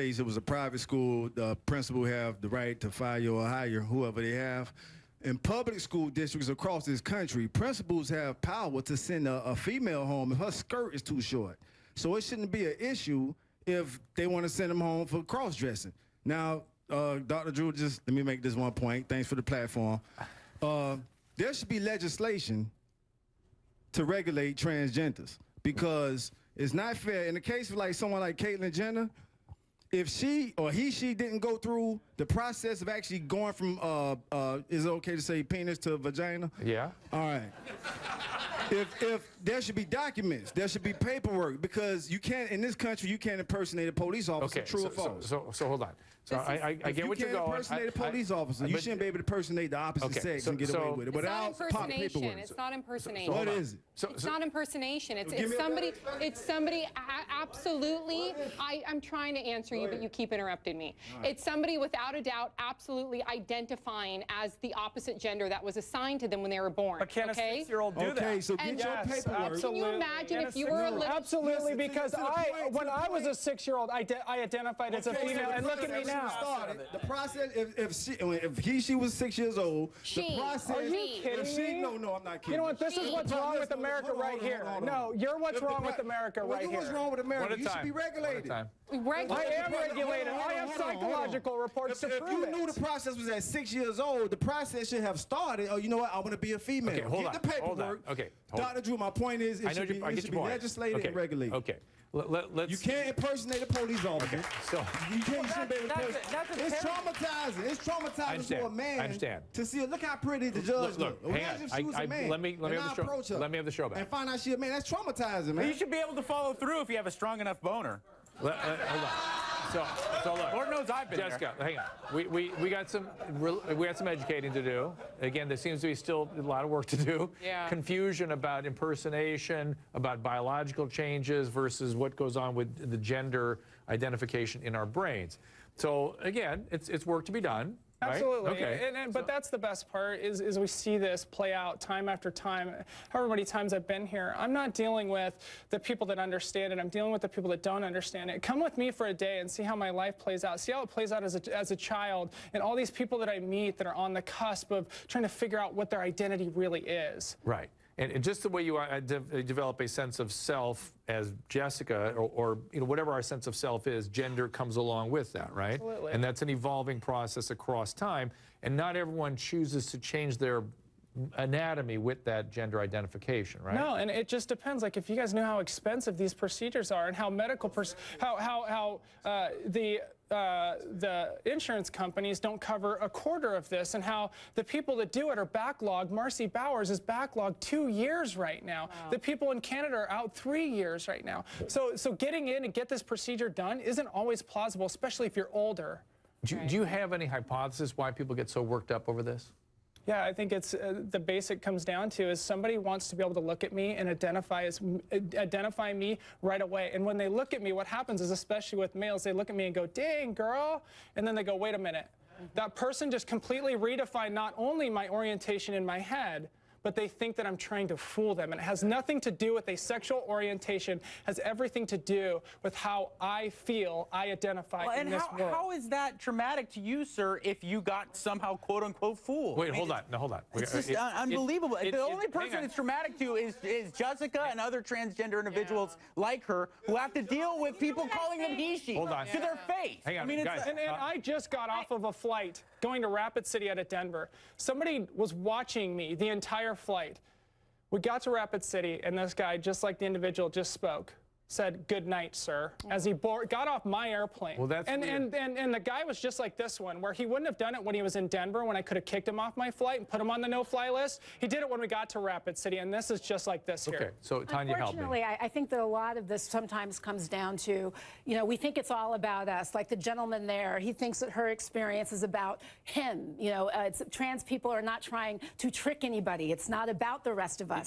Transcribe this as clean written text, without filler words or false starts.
It was a private school. The principal have the right to fire or hire whoever they have. In public school districts across this country, principals have power to send a female home if her skirt is too short. So it shouldn't be an issue if they want to send them home for cross-dressing. Now, Dr. Drew, just let me make this one point. Thanks for the platform. There should be legislation to regulate transgenders because it's not fair. In the case of like someone like Caitlyn Jenner, if she or she didn't go through the process of actually going from, is it okay to say penis to vagina? Yeah. All right. If there should be documents, there should be paperwork, because you can't, in this country, you can't impersonate a police officer, true or false. So hold on. So I get what you're going. You can't impersonate a police officer. You shouldn't be able to impersonate the opposite sex and get away with it without pop paperwork. It's not impersonation. What is it? It's not impersonation. It's somebody. Absolutely. I'm trying to answer you, but you keep interrupting me. Right. It's somebody without a doubt, absolutely identifying as the opposite gender that was assigned to them when they were born. But can a 6-year-old do that? Okay, so get your paperwork. Absolutely. Can you imagine if you were a little... Absolutely, because when I was a 6-year-old, I identified as a female, and look at me now. The process, if she was 6 years old, the process... Are you kidding me? No, I'm not kidding. You know what? This is what's wrong with America right here. No, you're what's wrong with America right here. What's wrong with America? You should be regulated. I am regulated. I have psychological reports to prove it. If you knew the process was at 6 years old, the process should have started. Oh, you know what? I want to be a female. Okay, hold Get on. the paperwork. Okay, Dr. Drew, my point is it should be legislated and regulated. Okay. You can't impersonate a police officer. Okay, so you shouldn't be able to It's traumatizing. It's traumatizing for a man to see her. Look how pretty the judge look. Hang on. Let me have the show back. And find out she a man. That's traumatizing, man. You should be able to follow through if you have a strong enough boner. Hold on. So look, Lord knows I've been Jessica, there. hang on. We got some educating to do. Again, there seems to be still a lot of work to do. Yeah. Confusion about impersonation, about biological changes versus what goes on with the gender identification in our brains. So again, it's work to be done. Right? Absolutely. Okay. But that's the best part is we see this play out time after time. However many times I've been here, I'm not dealing with the people that understand it. I'm dealing with the people that don't understand it. Come with me for a day and see how my life plays out. See how it plays out as a child, and all these people that I meet that are on the cusp of trying to figure out what their identity really is. Right. And just the way you develop a sense of self as Jessica, or whatever our sense of self is, gender comes along with that, right? Absolutely. And that's an evolving process across time. And not everyone chooses to change their anatomy with that gender identification, right? No, and it just depends. Like, if you guys knew how expensive these procedures are and how medical, the insurance companies don't cover a quarter of this, and how the people that do it are backlogged. Marcy Bowers is backlogged 2 years right now. Wow. The people in Canada are out 3 years right now. So getting in and get this procedure done isn't always plausible, especially if you're older. Do you have any hypothesis why people get so worked up over this? Yeah, I think it's the basic comes down to is somebody wants to be able to look at me and identify me right away. And when they look at me, what happens is, especially with males, they look at me and go, "Dang, girl," and then they go, "Wait a minute." That person just completely redefined not only my orientation in my head, but they think that I'm trying to fool them. And it has nothing to do with a sexual orientation. It has everything to do with how I feel I identify in this world. How is that traumatic to you, sir, if you got somehow quote-unquote fooled? Wait, hold on. No, hold on. It's just unbelievable. The only person it's traumatic to is Jessica and other transgender individuals like her who have to deal with people calling them he, she to their face. Hang on, I mean, guys. And I just got off of a flight going to Rapid City out of Denver. Somebody was watching me the entire flight. We got to Rapid City, and this guy, just like the individual just spoke, said, "Good night, sir," as he got off my airplane. Well, that's and the guy was just like this one, where he wouldn't have done it when he was in Denver, when I could have kicked him off my flight and put him on the no-fly list. He did it when we got to Rapid City, and this is just like this here. Okay, so Tanya, help me. Unfortunately, I think that a lot of this sometimes comes down to, we think it's all about us. Like the gentleman there, he thinks that her experience is about him. Trans people are not trying to trick anybody. It's not about the rest of us.